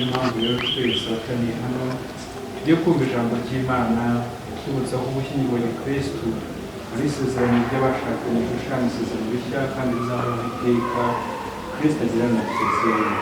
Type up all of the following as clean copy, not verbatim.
impamvu rero twese bataniye hano tugiye kumva ijambo ry'Imana twibutsa ko gushyingirwa gikristu ari isezerano ry'abashakanye gushushanya isezerano rishya kandi rizahoraho iteka Kristo agirana na Kiliziya ye.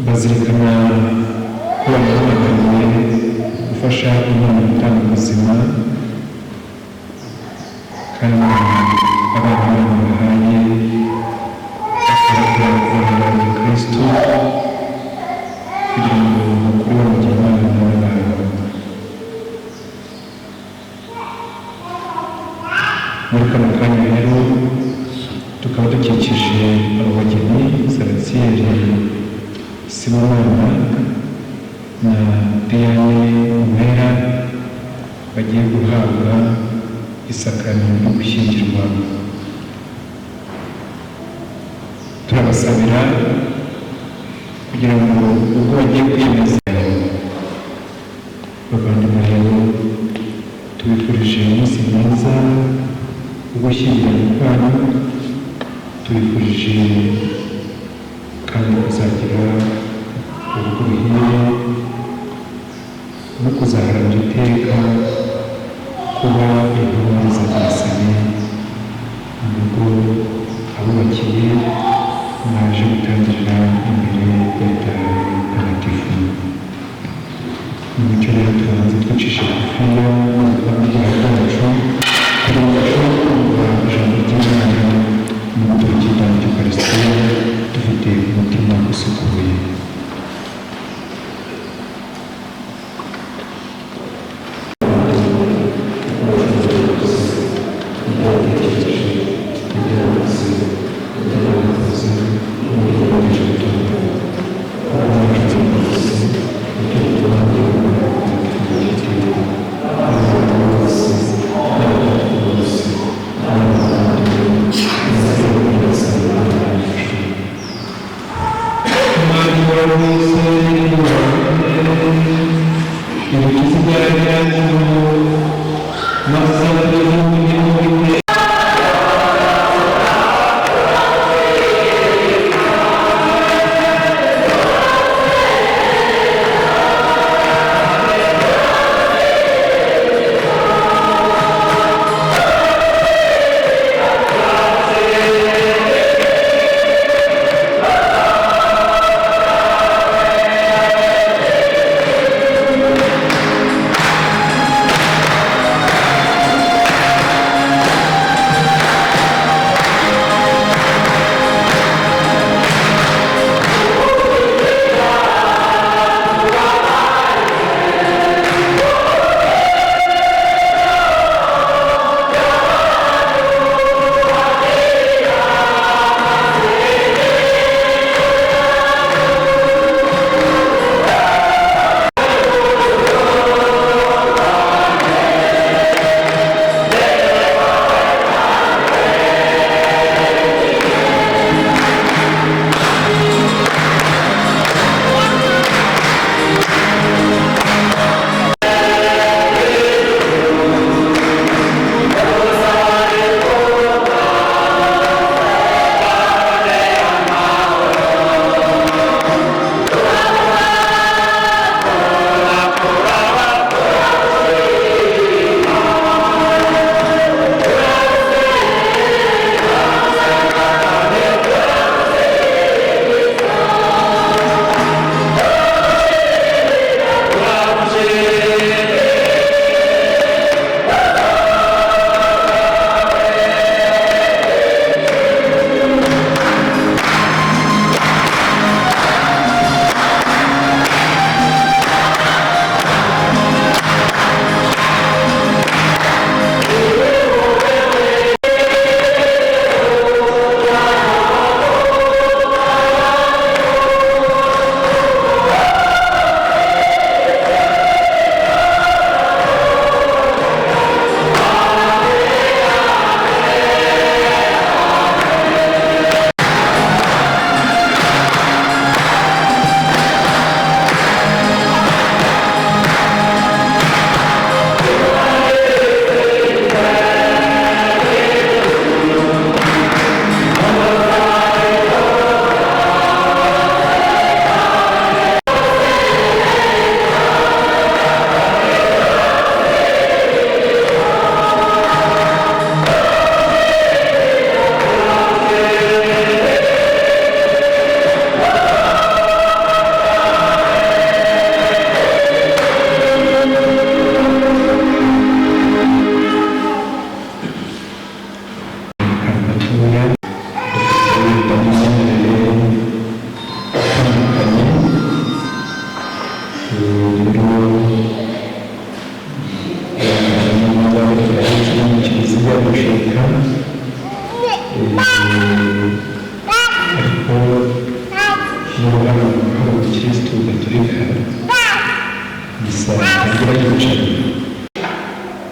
bazirikana ko bahamagariwe gufasha Imana gutanga ubuzima kandi abana bahaye bakora Kristo kugira ngo bakure bamugire Imana n'abana. Muri kano kanya rero tukaba dukikije abageni Salatiel Simona na Diane Umera bagiye guhabwa isakaramentu ryo gushyingirwa. Turabasabira kugira ngo ubwo bagiye kwiyemeza bavandimwe rero tubifurije umunsi mwiza wo gushyingirana kwanyu, tubifurije kandi kuzagira urugo ruhire no kuzaharanira iteka kuba intore za Nyagasani mu rugo abubakiye mwaje gutangirira imbere y'Altare Ntagatifu. Mu mucyo rero tubanza twicisha bugufiya n'ubutware bwacu kugira ngo turusheho kumva ijambo ry'Imana no gukurikira Eucharistia dufite umutima usukuye.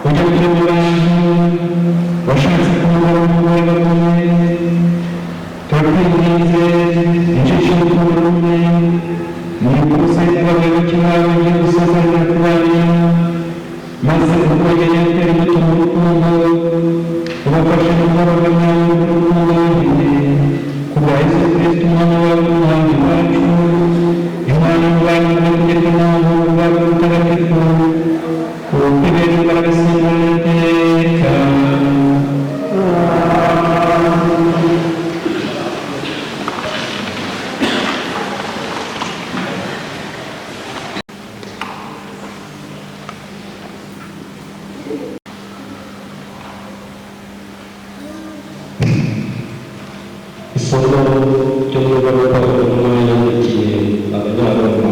Ujya muri banki tubafashe gukora nawe n'ubwenge kuba Yesu Kristo umwana wawe n'umwami wacu Imana mubana n'amategeko n'aho ubwabo butagatifu ukwibera imbaraga z'Imana iteka. Isomo ryo mu ibaruwa Pawulo yandikiye Abanyaroma.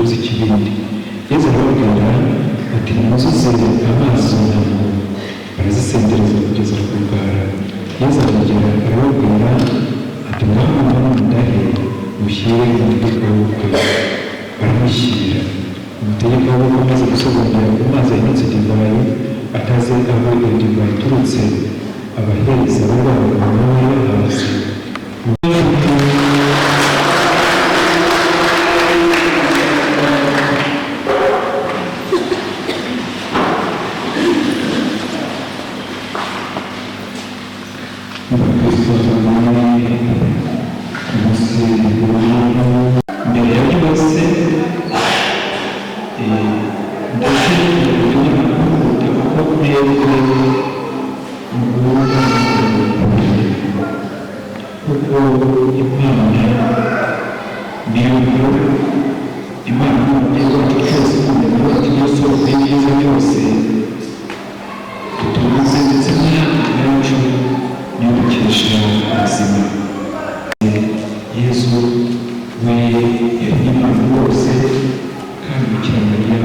z'ikibindi Yesu arababwira ati nimuzuze amazi y'intango barazisendereza kugeza ku rugara. Yesu arongera arababwira ati ngaho mudahe mushyire umutegeka w'ubukwe. Baramushyira umutegeka w'ubukwe amaze gusogongera ku mazi yahindutse divayi atazi aho iyo divayi iturutse abahereza babo nawe bahazi mbere ya byose ndetse kuko mwebwe kuko Imana niyo Imana n'umubyeyi wacu cyose n'umuntu wacu niyo soko y'ibyiza byose tutubuze ndetse n'ayandi yacu niyo dukesha ubuzima. Yesu we yari Imana rwose kandi Bikira Mariya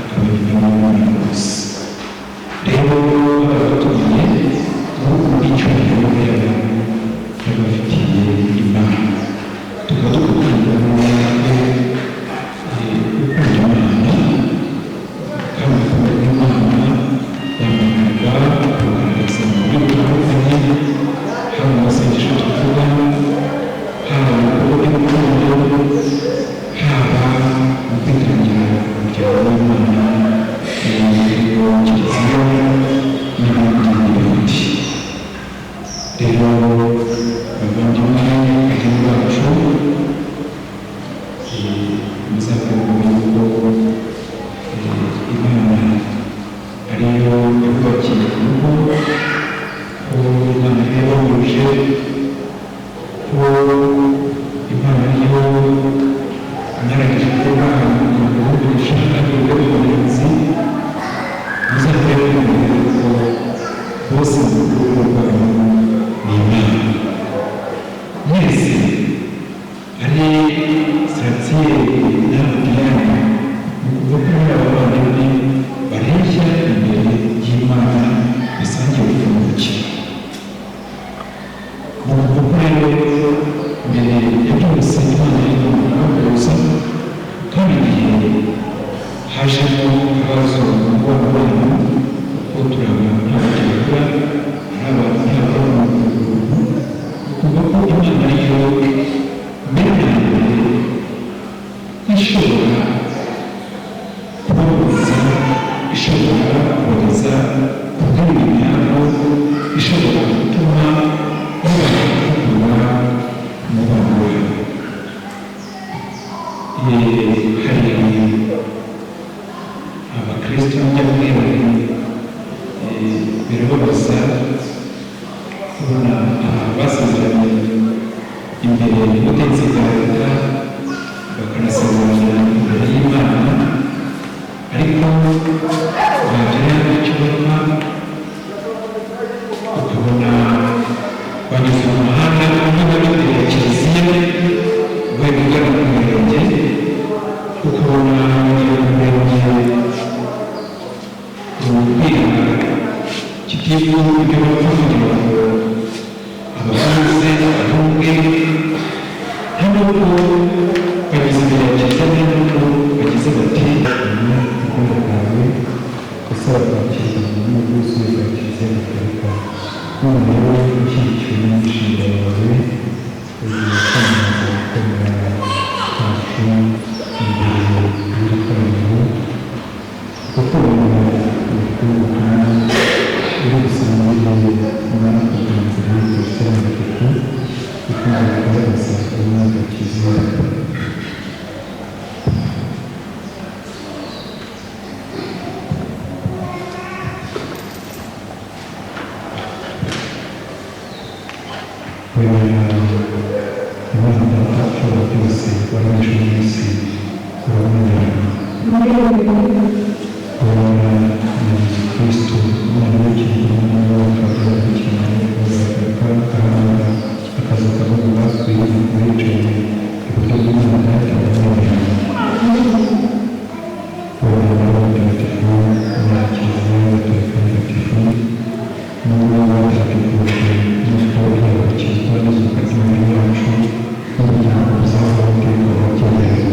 akaba nyina w'Imana rwose. Rero baratumiye muri icyubahiro y'abafitiye Imana tukaba dukunda natwe gukunda Imana kandi gukunda Imana yamamaga kugaragaza mu buryo butandukanye haba mu masengesho tuvuga haba mu bikorwa by'urukundo haba mu kwitangira umuryango w'Imana kiliziya n'ibindi. Rero bavandimwe bagenzi bacu muzakumva yuko Imana ariyo yubakiye urugo ko Imana yabahuje ko Imana ariyo igaragaje ko abantu bagurisha kandi bagurisha muzarebe ko bose mu rugo rwabo ni Imana. Mwese ari Siratiye na Diane ni ukuvuga ko muri aba bavandimwe bareshya imbere y'Imana bisangiye ubutumwa. Mu kuvuga rero mbere ya byose Imana y'Imana kuza kandi igihe hajemo ibibazo mu bwonko bwanyu ko turi abantu ntabwo n'abantu ntabwo kuvuga ko Imana ariyo mbere na mbere ishobora kubahuriza, ishobora kubahuriza kubwira imihango, ishobora gutuma mubahugura umubano wawe. Hari abakristo b'abanyabwenge birababaza kubona basezeranye imbere y'ubutegetsi bwa leta bakanasezerana imbere y'Imana ariko bagera icyo bapfa ukabona banyuze mu muhanda niba bitera kiliziya bari kugana ku mirenge ukabona bagiye ku mirenge ubwira kitivu ibyo bapfa kugira ngo abahanze abunge bigaragaza umwaka kizima. Imana Data ushobora byose waremeshe mu isi urabonera Yesu Kristo umwana w'ikintu n'umwuka w'abakirana bagahaka ahanga akazuka no mu batwe bicaye iburyo bw'Imana Data urabonera w'abatagatifu n'abakiza gatolika ntagatifu n'ubwo w'abatagatifu n'uko yabakizwa n'izuka ry'imibiri yacu n'umuryango uzabaho iteka wagenera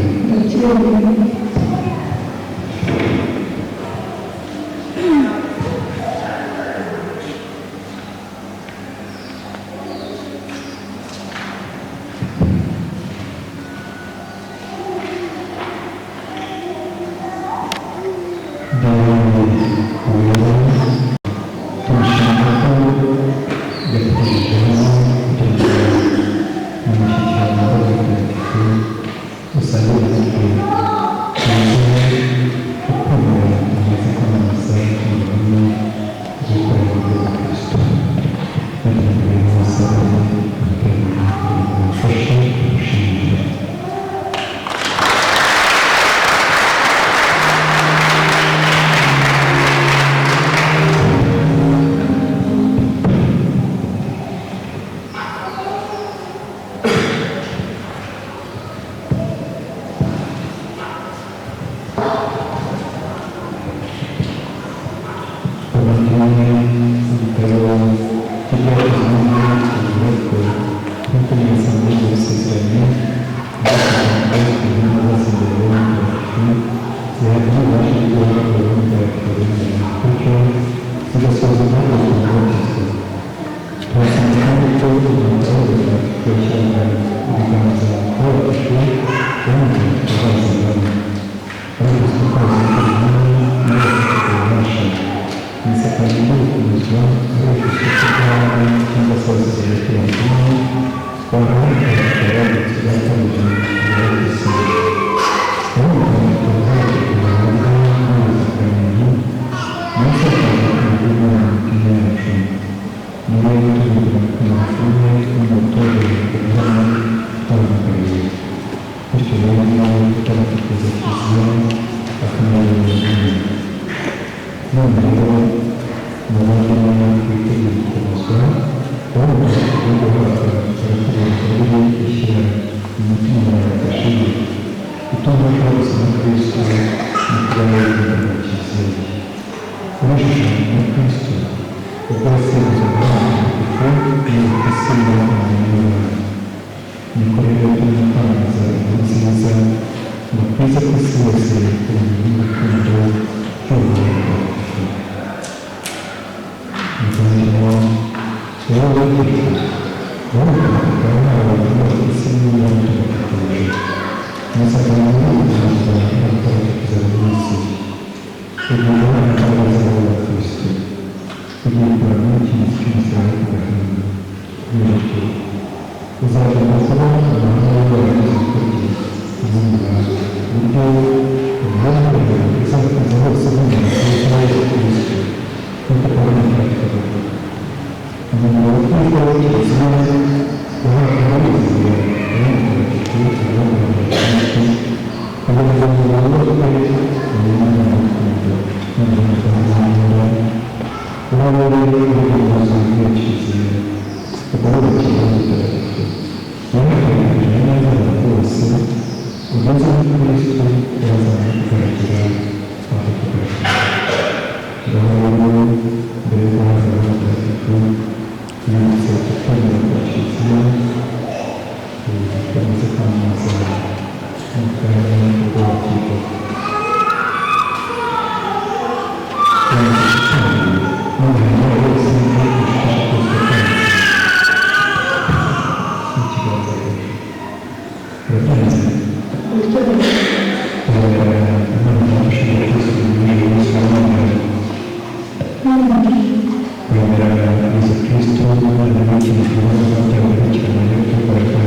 Yesu Kristo, umwana w'ikintu kibazo, cyangwa ikintu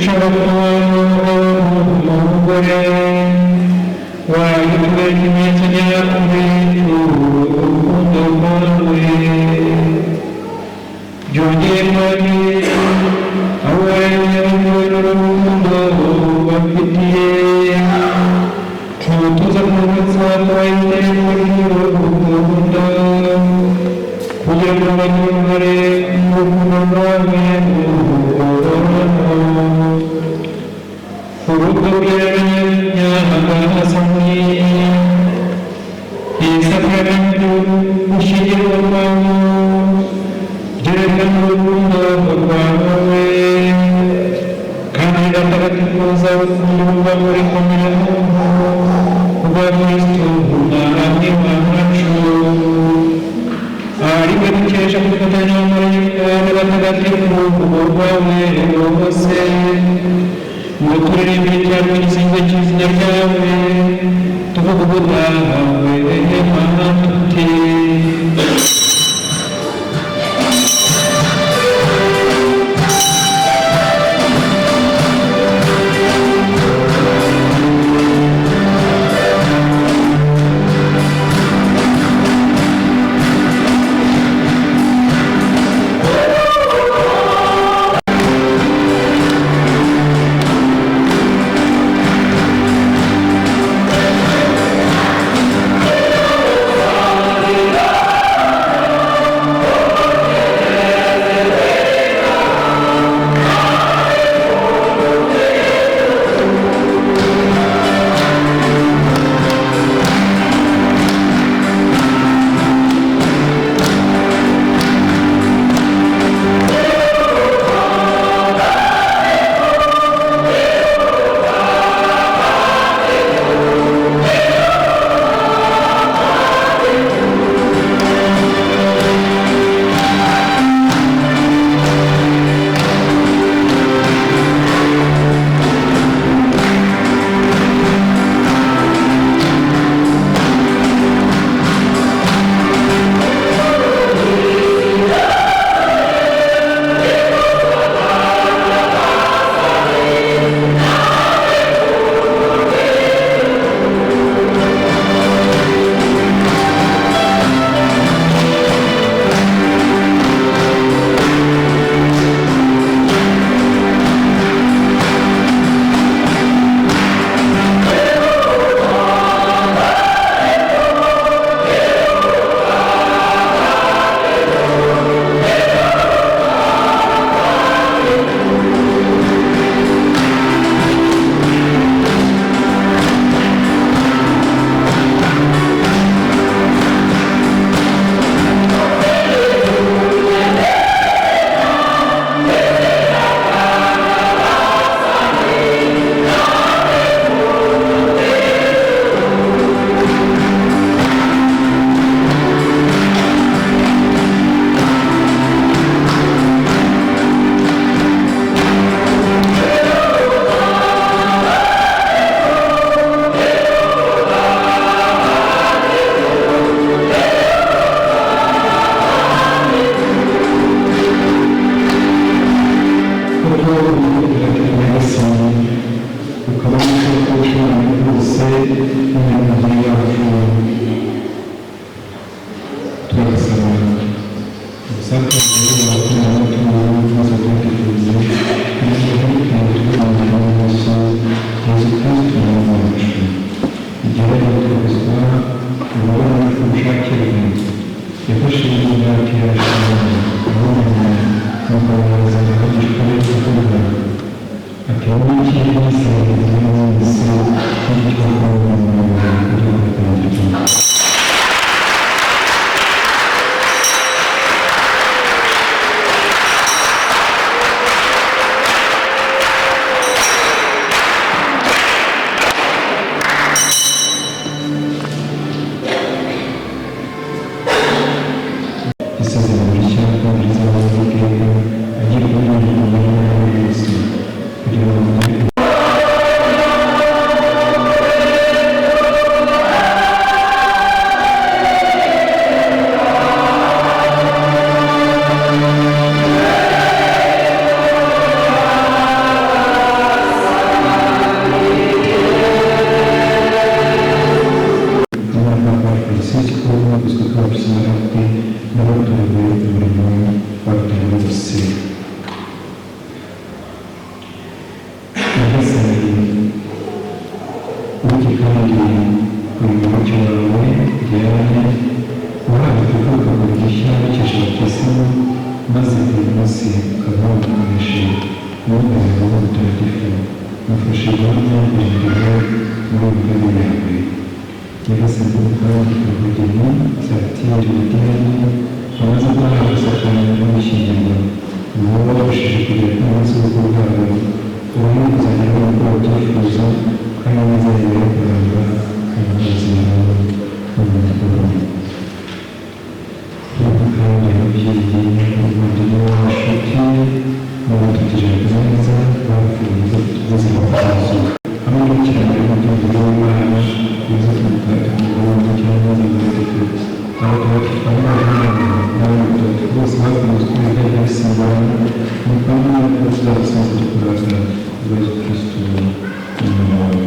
ushaka kuba umugore wawe kubera ikimenyetso nyakuri urukundo rwawe byongeye kandi abo wayoboye n'urukundo bafitiye tuza kumutsa twahiteye muri rukundo kugira ngo banyure mu rukundo rwawe urugo rw'abanyagasani isakaramentu gushyingirwamo byerekana urukundo rwawe kandi batagatifuza urukundo muri kumwe rwa Kristo umwami wacu ariko dukesha gufatanya n'amarayika batagatifu rwawe bose ngo turirimbire cyane igisingo cy'izina ryawe tuvuga ubutahawe Mana tuti kwinjira muri uyu mwanya yawe. Nyagasani kandi abageni Salvatore Madiyani bamaze guhabwa sakramenti y'ubushyingirwa nabo babashije kugera ku munsi w'ubukwe bwabo, ubone kuzagera uko babyifuza kandi bizagera kuranga umunezero n'amahoro. Kandi ababyeyi n'abavandimwe b'inshuti n'abatugirira neza bapfuye ubuzima bwazo hamwe n'ikirangirire cy'umubiri w'Imana biza kumutagatifu n'ubugira neza bw'Imana. Abatagatifu n'abandi bose bakunze kwiga ibisimbana mu kandi bazabasanze kurata Yesu Kristo umwana wawe.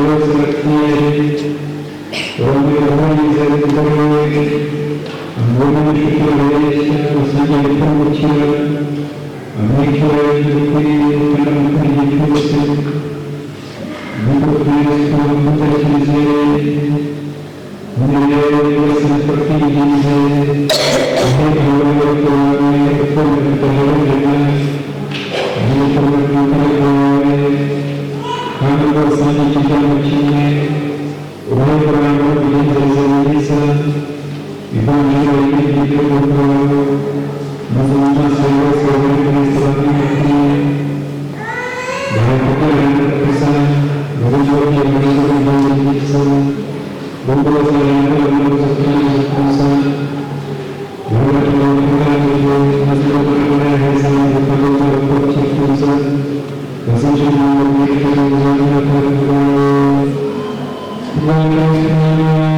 bose bakiyeri urambwira ko yizeye kuri wowe ambona n'inshuti babeshya basangiye gutungukira amwicura cy'ukuri kandi amukuriye cyose nuko kristo mutakirize muri rero bose twakwinginze aho abayobozi bakomeye kudaharanira n'ibikorwa by'ukuri bwawe kandi bose n'ikiganiro kimwe uruhare rwawe rugenzereza myiza ivanjiri y'ibyo bwawe maze mu maso ya bose babone kristo bamwimikiriye barakugaragara gusa mu buryo bw'ibyo bw'ibyo byiza nubwo bazarangwa n'ubuza kandi kuza bigatuma bakugaragara maze bagaragara heza bakaba bakora icyifuzo bazinjira mu bw'ibyo bw'ibyo bw'ibyo bw'ibyo